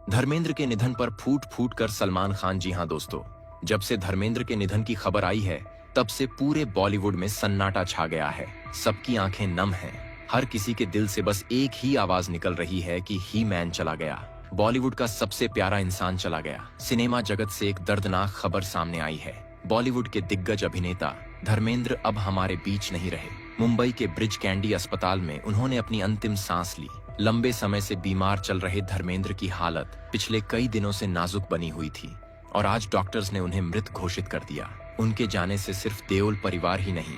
धर्मेंद्र के निधन पर फूट फूट कर सलमान खान। जी हाँ दोस्तों, जब से धर्मेंद्र के निधन की खबर आई है तब से पूरे बॉलीवुड में सन्नाटा छा गया है। सबकी आंखें नम हैं। हर किसी के दिल से बस एक ही आवाज निकल रही है कि ही मैन चला गया। बॉलीवुड का सबसे प्यारा इंसान चला गया। सिनेमा जगत से एक दर्दनाक खबर सामने आई है। बॉलीवुड के दिग्गज अभिनेता धर्मेंद्र अब हमारे बीच नहीं रहे। मुंबई के ब्रिज कैंडी अस्पताल में उन्होंने अपनी अंतिम सांस ली। लंबे समय से बीमार चल रहे धर्मेंद्र की हालत पिछले कई दिनों से नाजुक बनी हुई थी और आज डॉक्टर्स ने उन्हें मृत घोषित कर दिया। उनके जाने से सिर्फ देओल परिवार ही नहीं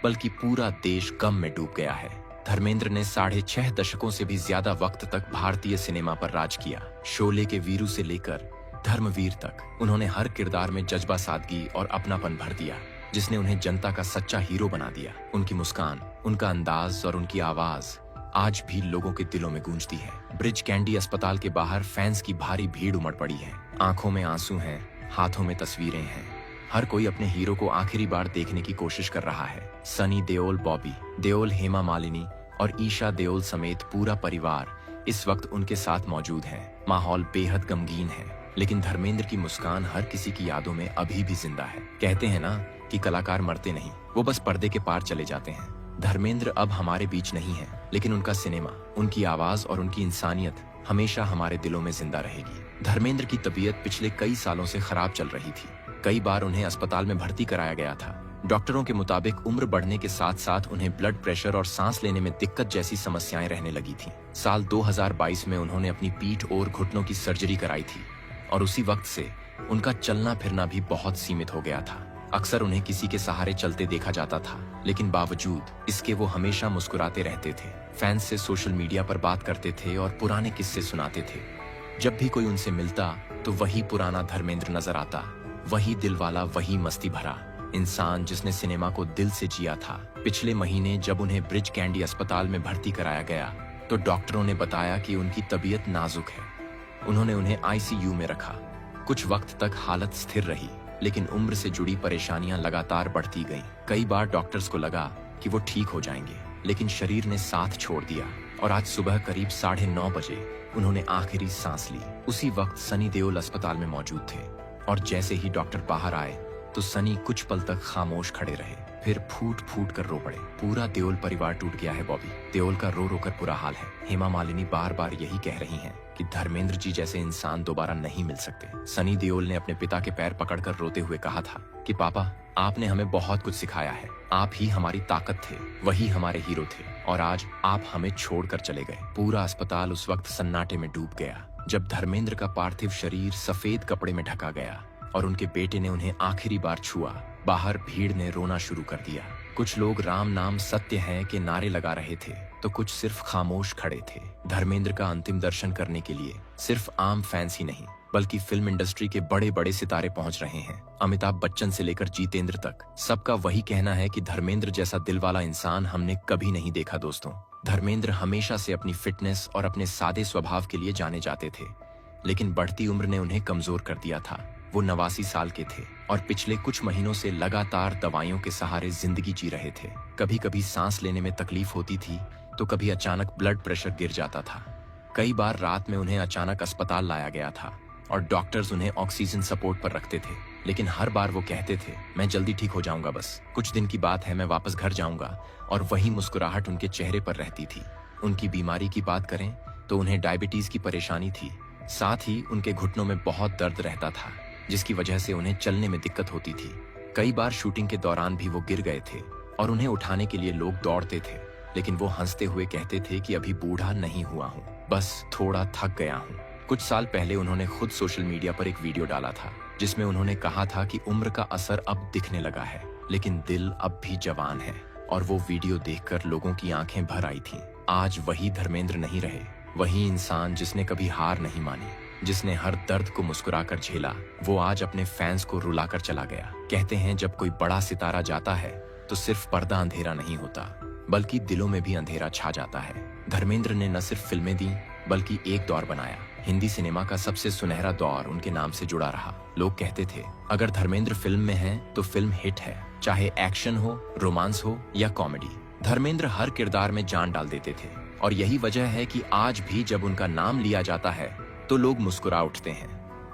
बल्कि पूरा देश गम में डूब गया है। धर्मेंद्र ने 6.5 दशकों से भी ज्यादा वक्त तक भारतीय सिनेमा पर राज किया। शोले के वीरू से लेकर धर्मवीर तक उन्होंने हर किरदार में जज्बा, सादगी और अपनापन भर दिया, जिसने उन्हें जनता का सच्चा हीरो बना दिया। उनकी मुस्कान, उनका अंदाज और उनकी आवाज आज भी लोगों के दिलों में गूंजती है। ब्रिज कैंडी अस्पताल के बाहर फैंस की भारी भीड़ उमड़ पड़ी है। आंखों में आंसू हैं, हाथों में तस्वीरें हैं। हर कोई अपने हीरो को आखिरी बार देखने की कोशिश कर रहा है। सनी देओल, बॉबी देओल, हेमा मालिनी और ईशा देओल समेत पूरा परिवार इस वक्त उनके साथ मौजूद है। माहौल बेहद गमगीन है, लेकिन धर्मेंद्र की मुस्कान हर किसी की यादों में अभी भी जिंदा है। कहते हैं ना कि कलाकार मरते नहीं, वो बस पर्दे के पार चले जाते हैं। धर्मेंद्र अब हमारे बीच नहीं है, लेकिन उनका सिनेमा, उनकी आवाज और उनकी इंसानियत हमेशा हमारे दिलों में जिंदा रहेगी। धर्मेंद्र की तबीयत पिछले कई सालों से खराब चल रही थी। कई बार उन्हें अस्पताल में भर्ती कराया गया था। डॉक्टरों के मुताबिक उम्र बढ़ने के साथ साथ उन्हें ब्लड प्रेशर और सांस लेने में दिक्कत जैसी समस्याएं रहने लगी थीं। साल 2022 में उन्होंने अपनी पीठ और घुटनों की सर्जरी कराई थी और उसी वक्त से उनका चलना फिरना भी बहुत सीमित हो गया था। अक्सर उन्हें किसी के सहारे चलते देखा जाता था, लेकिन बावजूद इसके वो हमेशा मुस्कुराते रहते थे। फैंस से सोशल मीडिया पर बात करते थे और पुराने किस्से सुनाते थे। जब भी कोई उनसे मिलता तो वही पुराना धर्मेंद्र नजर आता, वही दिल वाला, वही मस्ती भरा इंसान जिसने सिनेमा को दिल से जिया था। पिछले महीने जब उन्हें ब्रिज कैंडी अस्पताल में भर्ती कराया गया तो डॉक्टरों ने बताया कि उनकी तबीयत नाजुक है। उन्होंने उन्हें आईसीयू में रखा। कुछ वक्त तक हालत स्थिर रही, लेकिन उम्र से जुड़ी परेशानियां लगातार बढ़ती गईं। कई बार डॉक्टर्स को लगा कि वो ठीक हो जाएंगे, लेकिन शरीर ने साथ छोड़ दिया और आज सुबह करीब 9:30 बजे उन्होंने आखिरी सांस ली। उसी वक्त सनी देओल अस्पताल में मौजूद थे और जैसे ही डॉक्टर बाहर आए तो सनी कुछ पल तक खामोश खड़े रहे, फिर फूट फूट कर रो पड़े। पूरा देओल परिवार टूट गया है। बॉबी देओल का रो रो कर बुरा हाल है। हेमा मालिनी बार बार यही कह रही हैं कि धर्मेंद्र जी जैसे इंसान दोबारा नहीं मिल सकते। सनी देओल ने अपने पिता के पैर पकड़कर रोते हुए कहा था कि पापा, आपने हमें बहुत कुछ सिखाया है। आप ही हमारी ताकत थे, वही हमारे हीरो थे और आज आप हमें छोड़कर चले गए। पूरा अस्पताल उस वक्त सन्नाटे में डूब गया जब धर्मेंद्र का पार्थिव शरीर सफेद कपड़े में ढका गया और उनके बेटे ने उन्हें आखिरी बार छुआ। बाहर भीड़ ने रोना शुरू कर दिया। कुछ लोग राम नाम सत्य है के नारे लगा रहे थे तो कुछ सिर्फ खामोश खड़े थे। धर्मेंद्र का अंतिम दर्शन करने के लिए सिर्फ आम फैंस ही नहीं बल्कि फिल्म इंडस्ट्री के बड़े बड़े सितारे पहुंच रहे हैं। अमिताभ बच्चन से लेकर जितेंद्र तक सबका वही कहना है कि धर्मेंद्र जैसा दिल वाला इंसान हमने कभी नहीं देखा। दोस्तों, धर्मेंद्र हमेशा से अपनी फिटनेस और अपने सादे स्वभाव के लिए जाने जाते थे, लेकिन बढ़ती उम्र ने उन्हें कमजोर कर दिया था। वो 89 साल के थे और पिछले कुछ महीनों से लगातार दवाइयों के सहारे जिंदगी जी रहे थे। कभी कभी सांस लेने में तकलीफ होती थी तो कभी अचानक ब्लड प्रेशर गिर जाता था। कई बार रात में उन्हें अचानक अस्पताल लाया गया था और डॉक्टर्स उन्हें ऑक्सीजन सपोर्ट पर रखते थे, लेकिन हर बार वो कहते थे, मैं जल्दी ठीक हो जाऊंगा, बस कुछ दिन की बात है, मैं वापस घर जाऊंगा। और वही मुस्कुराहट उनके चेहरे पर रहती थी। उनकी बीमारी की बात करें तो उन्हें डायबिटीज की परेशानी थी, साथ ही उनके घुटनों में बहुत दर्द रहता था जिसकी वजह से उन्हें चलने में दिक्कत होती थी। कई बार शूटिंग के दौरान भी वो गिर गए थे और उन्हें उठाने के लिए लोग दौड़ते थे, लेकिन वो हंसते हुए कहते थे कि अभी बूढ़ा नहीं हुआ हूँ, बस थोड़ा थक गया हूँ। कुछ साल पहले उन्होंने खुद सोशल मीडिया पर एक वीडियो डाला था जिसमें उन्होंने कहा था कि उम्र का असर अब दिखने लगा है, लेकिन दिल अब भी जवान है। और वो वीडियो देखकर लोगों की आंखें भर आई थीं। आज वही धर्मेंद्र नहीं रहे, वही इंसान जिसने कभी हार नहीं मानी, जिसने हर दर्द को मुस्कुराकर झेला, वो आज अपने फैंस को रुलाकर चला गया। कहते हैं जब कोई बड़ा सितारा जाता है तो सिर्फ पर्दा अंधेरा नहीं होता बल्कि दिलों में भी अंधेरा छा जाता है। धर्मेंद्र ने न सिर्फ फिल्में दी बल्कि एक दौर बनाया। हिंदी सिनेमा का सबसे सुनहरा दौर उनके नाम से जुड़ा रहा। लोग कहते थे अगर धर्मेंद्र फिल्म में है तो फिल्म हिट है, चाहे एक्शन हो, रोमांस हो या कॉमेडी। धर्मेंद्र हर किरदार में जान डाल देते थे और यही वजह है कि आज भी जब उनका नाम लिया जाता है तो तो लोग मुस्कुरा उठते हैं।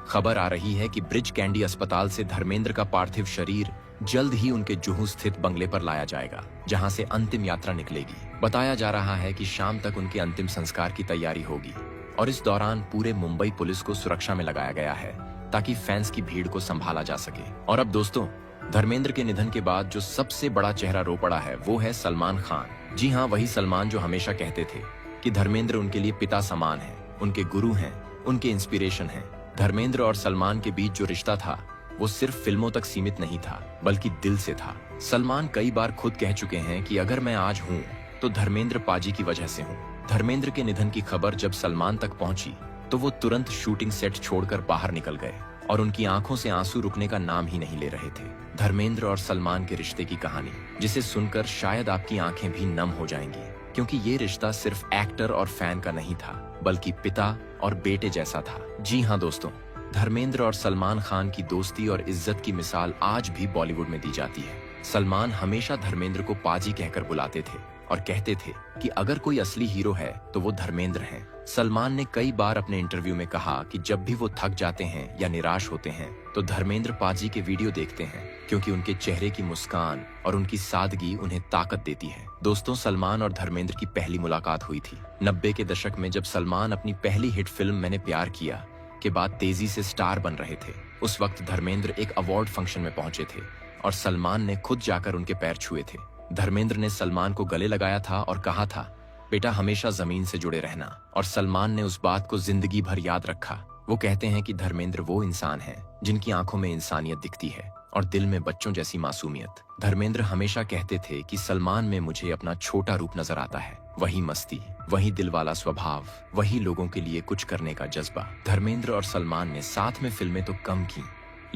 खबर आ रही है कि ब्रिज कैंडी अस्पताल से धर्मेंद्र का पार्थिव शरीर जल्द ही उनके जुहू स्थित बंगले पर लाया जाएगा, जहां से अंतिम यात्रा निकलेगी। बताया जा रहा है कि शाम तक उनके अंतिम संस्कार की तैयारी होगी और इस दौरान पूरे मुंबई पुलिस को सुरक्षा में लगाया गया है ताकि फैंस की भीड़ को संभाला जा सके। और अब दोस्तों, धर्मेंद्र के निधन के बाद जो सबसे बड़ा चेहरा रो पड़ा है वो है सलमान खान। जी हाँ, वही सलमान जो हमेशा कहते थे कि धर्मेंद्र उनके लिए पिता समान है, उनके गुरु हैं, उनके इंस्पिरेशन हैं। धर्मेंद्र और सलमान के बीच जो रिश्ता था वो सिर्फ फिल्मों तक सीमित नहीं था, बल्कि दिल से था। सलमान कई बार खुद कह चुके हैं कि अगर मैं आज हूँ तो धर्मेंद्र पाजी की वजह से हूँ। धर्मेंद्र के निधन की खबर जब सलमान तक पहुंची तो वो तुरंत शूटिंग सेट छोड़कर बाहर निकल गए और उनकी आंखों से आंसू रुकने का नाम ही नहीं ले रहे थे। धर्मेंद्र और सलमान के रिश्ते की कहानी, जिसे सुनकर शायद आपकी आंखें भी नम हो जाएंगी, क्योंकि ये रिश्ता सिर्फ एक्टर और फैन का नहीं था, बल्कि पिता और बेटे जैसा था। जी हाँ दोस्तों, धर्मेंद्र और सलमान खान की दोस्ती और इज्जत की मिसाल आज भी बॉलीवुड में दी जाती है। सलमान हमेशा धर्मेंद्र को पाजी कहकर बुलाते थे और कहते थे कि अगर कोई असली हीरो है तो वो धर्मेंद्र हैं। सलमान ने कई बार अपने इंटरव्यू में कहा कि जब भी वो थक जाते हैं या निराश होते हैं तो धर्मेंद्र पाजी के वीडियो देखते हैं, क्योंकि उनके चेहरे की मुस्कान और उनकी सादगी उन्हें ताकत देती है। दोस्तों, सलमान और धर्मेंद्र की पहली मुलाकात हुई थी 90 के दशक में, जब सलमान अपनी पहली हिट फिल्म मैंने प्यार किया के बाद तेजी से स्टार बन रहे थे। उस वक्त धर्मेंद्र एक अवार्ड फंक्शन में पहुंचे थे और सलमान ने खुद जाकर उनके पैर छुए थे। धर्मेंद्र ने सलमान को गले लगाया था और कहा था, बेटा हमेशा जमीन से जुड़े रहना, और सलमान ने उस बात को जिंदगी भर याद रखा। वो कहते हैं कि धर्मेंद्र वो इंसान है जिनकी आंखों में इंसानियत दिखती है और दिल में बच्चों जैसी मासूमियत। धर्मेंद्र हमेशा कहते थे कि सलमान में मुझे अपना छोटा रूप नजर आता है, वही मस्ती, वही दिल वाला स्वभाव, वही लोगों के लिए कुछ करने का जज्बा। धर्मेंद्र और सलमान ने साथ में फिल्में तो कम की,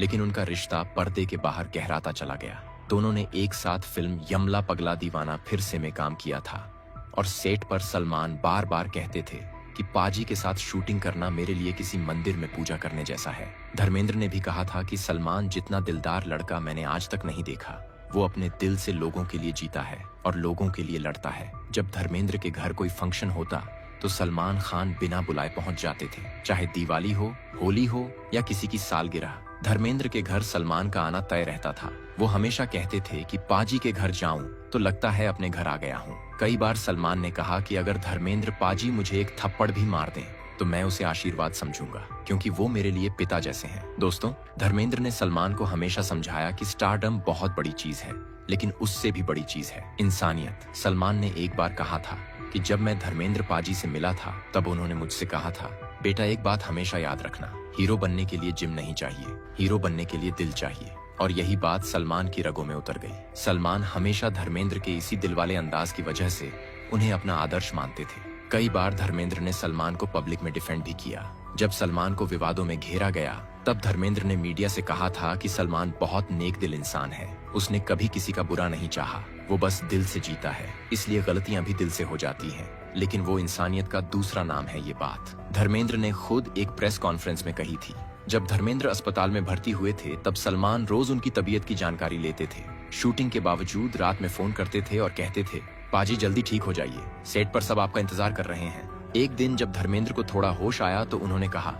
लेकिन उनका रिश्ता पर्दे के बाहर गहराता चला गया। दोनों ने एक साथ फिल्म यमला पगला दीवाना फिर से में काम किया था और सेट पर सलमान बार बार कहते थे कि पाजी के साथ शूटिंग करना मेरे लिए किसी मंदिर में पूजा करने जैसा है। धर्मेंद्र ने भी कहा था कि सलमान जितना दिलदार लड़का मैंने आज तक नहीं देखा। वो अपने दिल से लोगों के लिए जीता है और लोगों के लिए लड़ता है। जब धर्मेंद्र के घर कोई फंक्शन होता तो सलमान खान बिना बुलाए पहुंच जाते थे, चाहे दिवाली हो, होली हो या किसी की सालगिरह। धर्मेंद्र के घर सलमान का आना तय रहता था। वो हमेशा कहते थे कि पाजी के घर जाऊं तो लगता है अपने घर आ गया हूं। कई बार सलमान ने कहा कि अगर धर्मेंद्र पाजी मुझे एक थप्पड़ भी मार दें तो मैं उसे आशीर्वाद समझूंगा, क्योंकि वो मेरे लिए पिता जैसे हैं। दोस्तों, धर्मेंद्र ने सलमान को हमेशा समझाया कि स्टारडम बहुत बड़ी चीज है, लेकिन उससे भी बड़ी चीज है इंसानियत। सलमान ने एक बार कहा था कि जब मैं धर्मेंद्र पाजी से मिला था तब उन्होंने मुझसे कहा था, बेटा एक बात हमेशा याद रखना, हीरो बनने के लिए जिम नहीं चाहिए, हीरो बनने के लिए दिल चाहिए। और यही बात सलमान की रगों में उतर गई। सलमान हमेशा धर्मेंद्र के इसी दिलवाले अंदाज की वजह से उन्हें अपना आदर्श मानते थे। कई बार धर्मेंद्र ने सलमान को पब्लिक में डिफेंड भी किया। जब सलमान को विवादों में घेरा गया तब धर्मेंद्र ने मीडिया से कहा था कि सलमान बहुत नेक दिल इंसान है, उसने कभी किसी का बुरा नहीं चाहा, वो बस दिल से जीता है, इसलिए गलतियां भी दिल से हो जाती हैं, लेकिन वो इंसानियत का दूसरा नाम है। ये बात धर्मेंद्र ने खुद एक प्रेस कॉन्फ्रेंस में कही थी। जब धर्मेंद्र अस्पताल में भर्ती हुए थे तब सलमान रोज उनकी तबीयत की जानकारी लेते थे। शूटिंग के बावजूद रात में फोन करते थे और कहते थे, पाजी जल्दी ठीक हो जाइए, सेट पर सब आपका इंतजार कर रहे हैं। एक दिन जब धर्मेंद्र को थोड़ा होश आया तो उन्होंने कहा,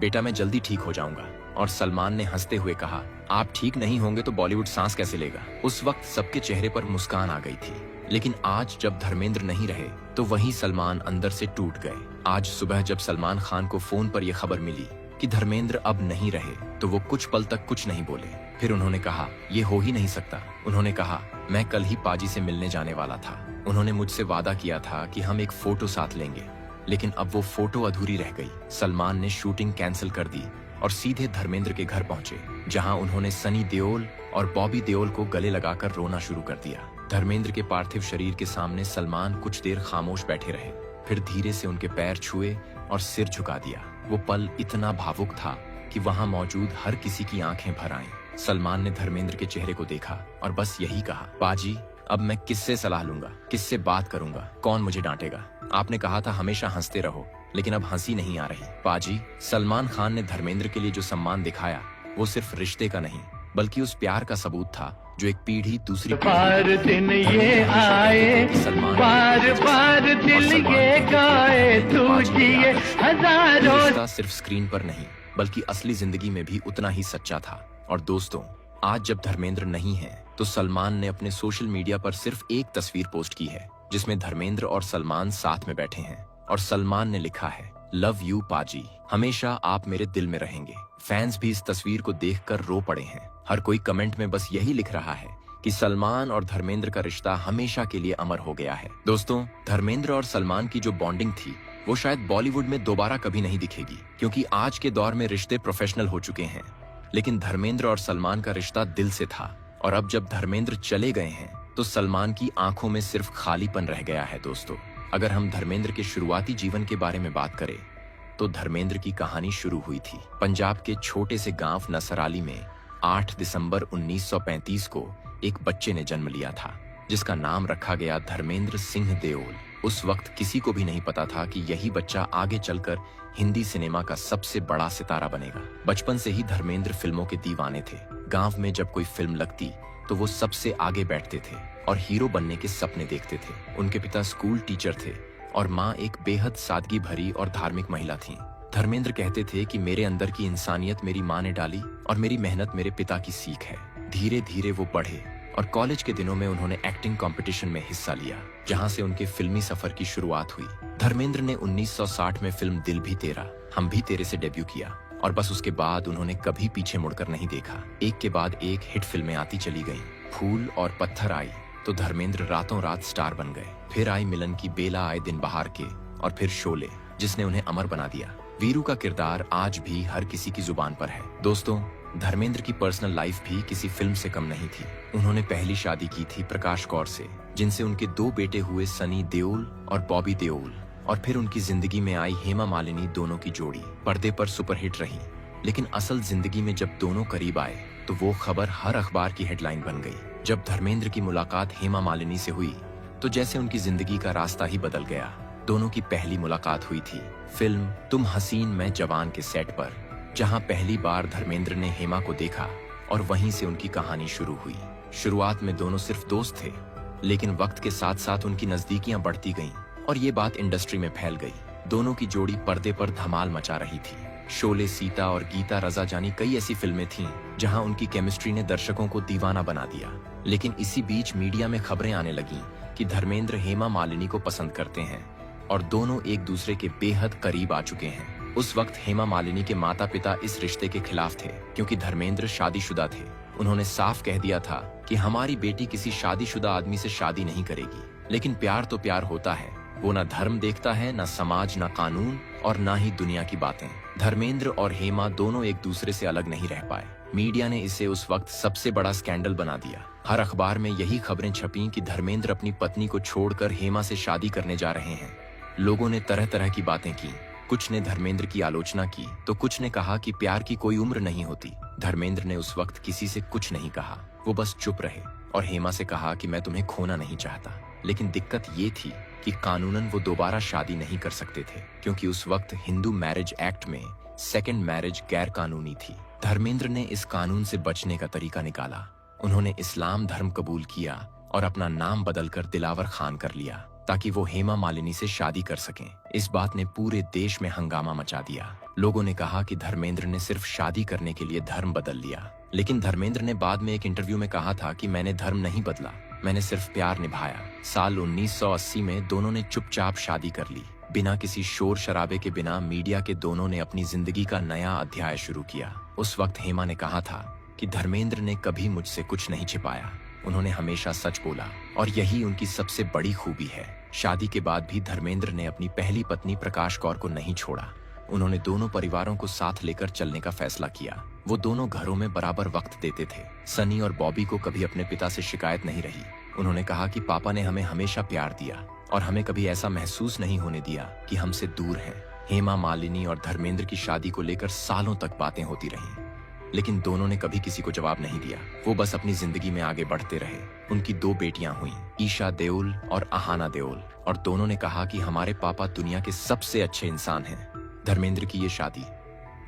बेटा मैं जल्दी ठीक हो जाऊंगा। और सलमान ने हंसते हुए कहा, आप ठीक नहीं होंगे तो बॉलीवुड सांस कैसे लेगा। उस वक्त सबके चेहरे पर मुस्कान आ गई थी। लेकिन आज जब धर्मेंद्र नहीं रहे तो वही सलमान अंदर से टूट गए। आज सुबह जब सलमान खान को फोन पर यह खबर मिली कि धर्मेंद्र अब नहीं रहे तो वो कुछ पल तक कुछ नहीं बोले। फिर उन्होंने कहा, ये हो ही नहीं सकता। उन्होंने कहा, मैं कल ही पाजी से मिलने जाने वाला था। उन्होंने मुझसे वादा किया था कि हम एक फोटो साथ लेंगे, लेकिन अब वो फोटो अधूरी रह गई। सलमान ने शूटिंग कैंसिल कर दी और सीधे धर्मेंद्र के घर पहुंचे, जहां उन्होंने सनी देओल और बॉबी देओल को गले लगाकर रोना शुरू कर दिया। धर्मेंद्र के पार्थिव शरीर के सामने सलमान कुछ देर खामोश बैठे रहे, फिर धीरे से उनके पैर छुए और सिर झुका दिया। वो पल इतना भावुक था कि वहां मौजूद हर किसी की आंखें भर आईं। सलमान ने धर्मेंद्र के चेहरे को देखा और बस यही कहा, पाजी अब मैं किससे सलाह लूंगा, किससे बात करूंगा, कौन मुझे डांटेगा। आपने कहा था हमेशा हंसते रहो, लेकिन अब हंसी नहीं आ रही। पाजी, सलमान खान ने धर्मेंद्र के लिए जो सम्मान दिखाया वो सिर्फ रिश्ते का नहीं बल्कि उस प्यार का सबूत था जो एक पीढ़ी दूसरी बार दिन ये आए, बार बार दिल ये गाए, तू जिए हजारों। रिश्ता सिर्फ स्क्रीन पर नहीं बल्कि असली जिंदगी में भी उतना ही सच्चा था। और दोस्तों, आज जब धर्मेंद्र नहीं है तो सलमान ने अपने सोशल मीडिया पर सिर्फ एक तस्वीर पोस्ट की है जिसमें धर्मेंद्र और सलमान साथ में बैठे हैं और सलमान ने लिखा है, लव यू पाजी, हमेशा आप मेरे दिल में रहेंगे। फैंस भी इस तस्वीर को देखकर रो पड़े हैं। हर कोई कमेंट में बस यही लिख रहा है कि सलमान और धर्मेंद्र का रिश्ता हमेशा के लिए अमर हो गया है। दोस्तों, धर्मेंद्र और सलमान की जो बॉन्डिंग थी वो शायद बॉलीवुड में दोबारा कभी नहीं दिखेगी, क्योंकि आज के दौर में रिश्ते प्रोफेशनल हो चुके हैं। लेकिन धर्मेंद्र और सलमान का रिश्ता दिल से था, और अब जब धर्मेंद्र चले गए हैं तो सलमान की आंखों में सिर्फ खालीपन रह गया है। दोस्तों, अगर हम धर्मेंद्र के शुरुआती जीवन के बारे में बात करें तो धर्मेंद्र की कहानी शुरू हुई थी पंजाब के छोटे से गांव नसराली में 8 दिसंबर 1935 को एक बच्चे ने जन्म लिया था जिसका नाम रखा गया धर्मेंद्र सिंह देओल। उस वक्त किसी को भी नहीं पता था कि यही बच्चा आगे चलकर हिंदी सिनेमा का सबसे बड़ा सितारा बनेगा। बचपन से ही धर्मेंद्र फिल्मों के दीवाने थे। गांव में जब कोई फिल्म लगती तो वो सबसे आगे बैठते थे और हीरो बनने के सपने देखते थे। उनके पिता स्कूल टीचर थे और माँ एक बेहद सादगी भरी और धार्मिक महिला थीं। धर्मेंद्र कहते थे कि मेरे अंदर की इंसानियत मेरी माँ ने डाली और मेरी मेहनत मेरे पिता की सीख है। धीरे धीरे वो बढ़े और कॉलेज के दिनों में उन्होंने एक्टिंग कंपटीशन में हिस्सा लिया, जहां से उनके फिल्मी सफर की शुरुआत हुई। धर्मेंद्र ने 1960 में फिल्म दिल भी तेरा हम भी तेरे से डेब्यू किया और बस उसके बाद उन्होंने कभी पीछे मुड़कर नहीं देखा। एक के बाद एक हिट फिल्में आती चली गईं। फूल और पत्थर आई तो धर्मेंद्र रातों रात स्टार बन गए। फिर आई मिलन की बेला आए दिन बहार के, और फिर शोले जिसने उन्हें अमर बना दिया। वीरू का किरदार आज भी हर किसी की जुबान पर है। दोस्तों, धर्मेंद्र की पर्सनल लाइफ भी किसी फिल्म से कम नहीं थी। उन्होंने पहली शादी की थी प्रकाश कौर से, जिनसे उनके 2 बेटे हुए, सनी देओल और बॉबी देओल। और फिर उनकी जिंदगी में आई हेमा मालिनी। दोनों की जोड़ी पर्दे पर सुपरहिट रही, लेकिन असल जिंदगी में जब दोनों करीब आए तो वो खबर हर अखबार की हेडलाइन बन गई। जब धर्मेंद्र की मुलाकात हेमा मालिनी से हुई तो जैसे उनकी जिंदगी का रास्ता ही बदल गया। दोनों की पहली मुलाकात हुई थी फिल्म तुम हसीन मैं जवान के सेट पर, जहां पहली बार धर्मेंद्र ने हेमा को देखा और वहीं से उनकी कहानी शुरू हुई। शुरुआत में दोनों सिर्फ दोस्त थे, लेकिन वक्त के साथ साथ उनकी नजदीकियां बढ़ती गईं और ये बात इंडस्ट्री में फैल गई। दोनों की जोड़ी पर्दे पर धमाल मचा रही थी। शोले, सीता और गीता रजा जानी कई ऐसी फिल्में थीं जहां उनकी केमिस्ट्री ने दर्शकों को दीवाना बना दिया। लेकिन इसी बीच मीडिया में खबरें आने लगीं कि धर्मेंद्र हेमा मालिनी को पसंद करते हैं और दोनों एक दूसरे के बेहद करीब आ चुके हैं। उस वक्त हेमा मालिनी के माता पिता इस रिश्ते के खिलाफ थे, क्योंकि धर्मेंद्र शादीशुदा थे। उन्होंने साफ कह दिया था कि हमारी बेटी किसी शादीशुदा आदमी से शादी नहीं करेगी। लेकिन प्यार तो प्यार होता है, वो ना धर्म देखता है, ना समाज, ना कानून और ना ही दुनिया की बातें। धर्मेंद्र और हेमा दोनों एक दूसरे से अलग नहीं रह पाए। मीडिया ने इसे उस वक्त सबसे बड़ा स्कैंडल बना दिया। हर अखबार में यही खबरें छपीं कि धर्मेंद्र अपनी पत्नी को छोड़कर हेमा से शादी करने जा रहे हैं। लोगों ने तरह तरह की बातें की। कुछ ने धर्मेंद्र की आलोचना की तो कुछ ने कहा कि प्यार की कोई उम्र नहीं होती। धर्मेंद्र ने उस वक्त किसी से कुछ नहीं कहा, वो बस चुप रहे और हेमा से कहा कि मैं तुम्हें खोना नहीं चाहता। लेकिन दिक्कत ये थी कि कानूनन वो दोबारा शादी नहीं कर सकते थे, क्योंकि उस वक्त हिंदू मैरिज एक्ट में सेकंड मैरिज गैर कानूनी थी। धर्मेंद्र ने इस कानून से बचने का तरीका निकाला। उन्होंने इस्लाम धर्म कबूल किया और अपना नाम बदलकर दिलावर खान कर लिया, ताकि वो हेमा मालिनी से शादी कर सकें। इस बात ने पूरे देश में हंगामा मचा दिया। लोगों ने कहा कि धर्मेंद्र ने सिर्फ शादी करने के लिए धर्म बदल लिया। लेकिन धर्मेंद्र ने बाद में एक इंटरव्यू में कहा था कि मैंने धर्म नहीं बदला, मैंने सिर्फ प्यार निभाया। साल 1980 में दोनों ने चुपचाप शादी कर ली, बिना किसी शोर शराबे के, बिना मीडिया के। दोनों ने अपनी जिंदगी का नया अध्याय शुरू किया। उस वक्त हेमा ने कहा था कि धर्मेंद्र ने कभी मुझसे कुछ नहीं छिपाया, उन्होंने हमेशा सच बोला और यही उनकी सबसे बड़ी खूबी है। शादी के बाद भी धर्मेंद्र ने अपनी पहली पत्नी प्रकाश कौर को नहीं छोड़ा। उन्होंने दोनों परिवारों को साथ लेकर चलने का फैसला किया। वो दोनों घरों में बराबर वक्त देते थे। सनी और बॉबी को कभी अपने पिता से शिकायत नहीं रही। उन्होंने कहा कि पापा ने हमें हमेशा प्यार दिया और हमें कभी ऐसा महसूस नहीं होने दिया कि हमसे दूर हैं। हेमा मालिनी और धर्मेंद्र की शादी को लेकर सालों तक बातें होती रहीं, लेकिन दोनों ने कभी किसी को जवाब नहीं दिया। वो बस अपनी जिंदगी में आगे बढ़ते रहे। उनकी 2 बेटियां हुईं, ईशा देओल और आहाना देओल, और दोनों ने कहा कि हमारे पापा दुनिया के सबसे अच्छे इंसान हैं। धर्मेंद्र की ये शादी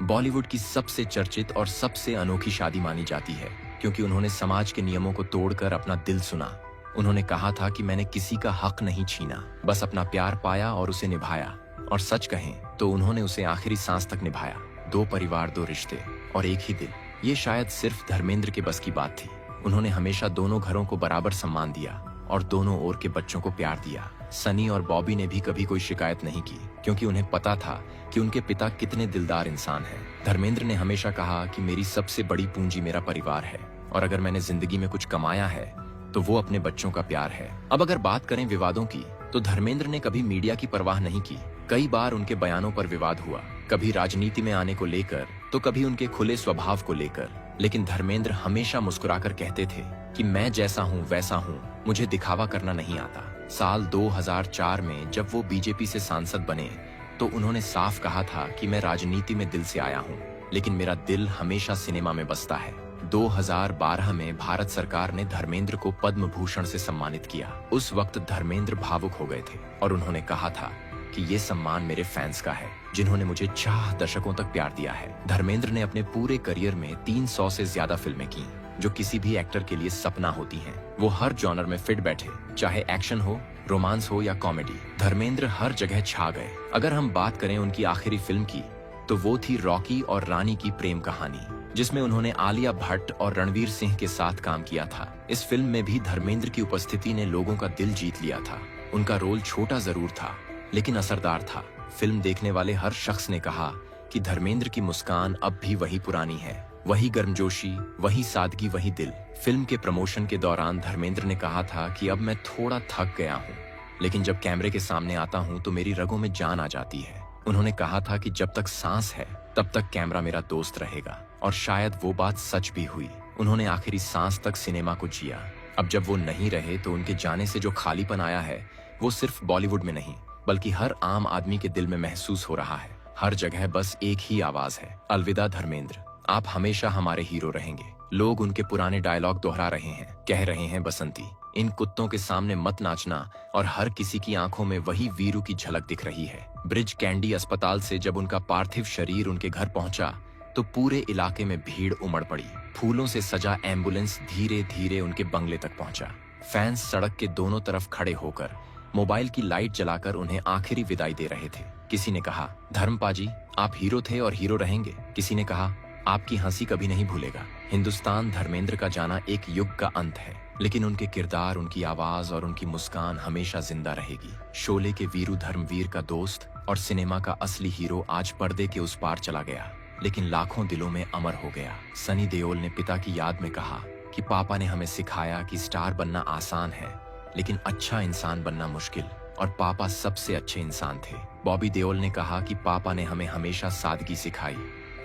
बॉलीवुड की सबसे चर्चित और सबसे अनोखी शादी मानी जाती है। क्योंकि उन्होंने समाज के नियमों को तोड़कर अपना दिल सुना। उन्होंने कहा था कि मैंने किसी का हक नहीं छीना, बस अपना प्यार पाया और उसे निभाया। और सच कहें तो उन्होंने उसे आखिरी सांस तक निभाया। 2 परिवार, 2 रिश्ते और एक ही दिल, ये शायद सिर्फ धर्मेंद्र के बस की बात थी। उन्होंने हमेशा दोनों घरों को बराबर सम्मान दिया और दोनों ओर के बच्चों को प्यार दिया। सनी और बॉबी ने भी कभी कोई शिकायत नहीं की, क्योंकि उन्हें पता था कि उनके पिता कितने दिलदार इंसान हैं। धर्मेंद्र ने हमेशा कहा कि मेरी सबसे बड़ी पूंजी मेरा परिवार है, और अगर मैंने जिंदगी में कुछ कमाया है तो वो अपने बच्चों का प्यार है। अब अगर बात करें विवादों की, तो धर्मेंद्र ने कभी मीडिया की परवाह नहीं की। कई बार उनके बयानों पर विवाद हुआ, कभी राजनीति में आने को लेकर तो कभी उनके खुले स्वभाव को लेकर। लेकिन धर्मेंद्र हमेशा मुस्कुराकर कहते थे कि मैं जैसा हूँ वैसा हूँ, मुझे दिखावा करना नहीं आता। साल 2004 में जब वो बीजेपी से सांसद बने तो उन्होंने साफ कहा था कि मैं राजनीति में दिल से आया हूँ, लेकिन मेरा दिल हमेशा सिनेमा में बसता है। 2012 में भारत सरकार ने धर्मेंद्र को पद्म भूषण से सम्मानित किया। उस वक्त धर्मेंद्र भावुक हो गए थे और उन्होंने कहा था कि ये सम्मान मेरे फैंस का है, जिन्होंने मुझे 4 दशकों तक प्यार दिया है। धर्मेंद्र ने अपने पूरे करियर में 300 से ज्यादा फिल्में की, जो किसी भी एक्टर के लिए सपना होती हैं। वो हर जॉनर में फिट बैठे, चाहे एक्शन हो, रोमांस हो या कॉमेडी। धर्मेंद्र हर जगह छा गए। अगर हम बात करें उनकी आखिरी फिल्म की, तो वो थी रॉकी और रानी की प्रेम कहानी, जिसमें उन्होंने आलिया भट्ट और रणवीर सिंह के साथ काम किया था। इस फिल्म में भी धर्मेंद्र की उपस्थिति ने लोगों का दिल जीत लिया था। उनका रोल छोटा जरूर था, लेकिन असरदार था। फिल्म देखने वाले हर शख्स ने कहा कि धर्मेंद्र की मुस्कान अब भी वही पुरानी है, वही गर्मजोशी, वही सादगी, वही दिल। फिल्म के प्रमोशन के दौरान धर्मेंद्र ने कहा था कि अब मैं थोड़ा थक गया हूँ, लेकिन जब कैमरे के सामने आता हूँ तो मेरी रगों में जान आ जाती है। उन्होंने कहा था कि जब तक सांस है तब तक कैमरा मेरा दोस्त रहेगा, और शायद वो बात सच भी हुई। उन्होंने आखिरी सांस तक सिनेमा को जिया। अब जब वो नहीं रहे तो उनके जाने से जो खालीपन आया है, वो सिर्फ बॉलीवुड में नहीं बल्कि हर आम आदमी के दिल में महसूस हो रहा है। हर जगह बस एक ही आवाज है, अलविदा धर्मेंद्र, आप हमेशा हमारे हीरो रहेंगे। लोग उनके पुराने डायलॉग दोहरा रहे हैं, कह रहे हैं बसंती, इन कुत्तों के सामने मत नाचना, और हर किसी की आंखों में वही वीरू की झलक दिख रही है। ब्रिज कैंडी अस्पताल से जब उनका पार्थिव शरीर उनके घर पहुंचा तो पूरे इलाके में भीड़ उमड़ पड़ी। फूलों से सजा एम्बुलेंस धीरे धीरे उनके बंगले तक पहुंचा। फैंस सड़क के दोनों तरफ खड़े होकर मोबाइल की लाइट जलाकर उन्हें आखिरी विदाई दे रहे थे। किसी ने कहा, धर्मपाजी आप हीरो थे और हीरो रहेंगे। किसी ने कहा, आपकी हंसी कभी नहीं भूलेगा। हिंदुस्तान धर्मेंद्र का जाना एक युग का अंत है, लेकिन उनके किरदार, उनकी आवाज और उनकी मुस्कान हमेशा जिंदा रहेगी। शोले के वीरू धर्मवीर का दोस्त और सिनेमा का असली हीरो आज पर्दे के उस पार चला गया, लेकिन लाखों दिलों में अमर हो गया। सनी देओल ने पिता की याद में कहा कि पापा ने हमें सिखाया कि स्टार बनना आसान है, लेकिन अच्छा इंसान बनना मुश्किल, और पापा सबसे अच्छे इंसान थे। बॉबी देओल ने कहा कि पापा ने हमें हमेशा सादगी सिखाई,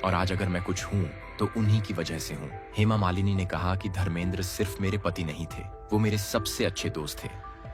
और आज अगर मैं कुछ हूँ तो उन्हीं की वजह से हूँ। हेमा मालिनी ने कहा कि धर्मेंद्र सिर्फ मेरे पति नहीं थे, वो मेरे सबसे अच्छे दोस्त थे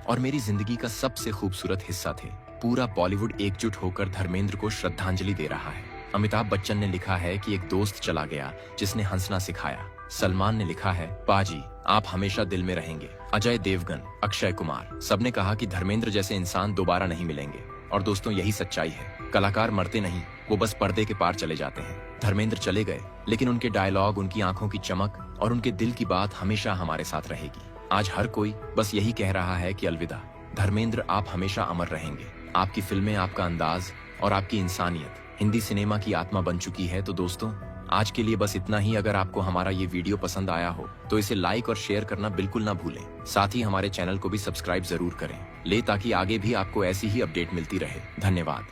और मेरी जिंदगी का सबसे खूबसूरत हिस्सा थे। पूरा बॉलीवुड एकजुट होकर धर्मेंद्र को श्रद्धांजलि दे रहा है। अमिताभ बच्चन ने लिखा है कि एक दोस्त चला गया जिसने हंसना सिखाया। सलमान ने लिखा है, पाजी आप हमेशा दिल में रहेंगे। अजय देवगन, अक्षय कुमार, सबने कहा कि धर्मेंद्र जैसे इंसान दोबारा नहीं मिलेंगे। और दोस्तों यही सच्चाई है, कलाकार मरते नहीं, वो बस पर्दे के पार चले जाते हैं। धर्मेंद्र चले गए, लेकिन उनके डायलॉग, उनकी आंखों की चमक और उनके दिल की बात हमेशा हमारे साथ रहेगी। आज हर कोई बस यही कह रहा है कि अलविदा धर्मेंद्र, आप हमेशा अमर रहेंगे। आपकी फिल्में, आपका अंदाज और आपकी इंसानियत हिंदी सिनेमा की आत्मा बन चुकी है। तो दोस्तों आज के लिए बस इतना ही। अगर आपको हमारा ये वीडियो पसंद आया हो तो इसे लाइक और शेयर करना बिल्कुल ना भूलें। साथ ही हमारे चैनल को भी सब्सक्राइब जरूर करें, ताकि आगे भी आपको ऐसी ही अपडेट मिलती रहे। धन्यवाद।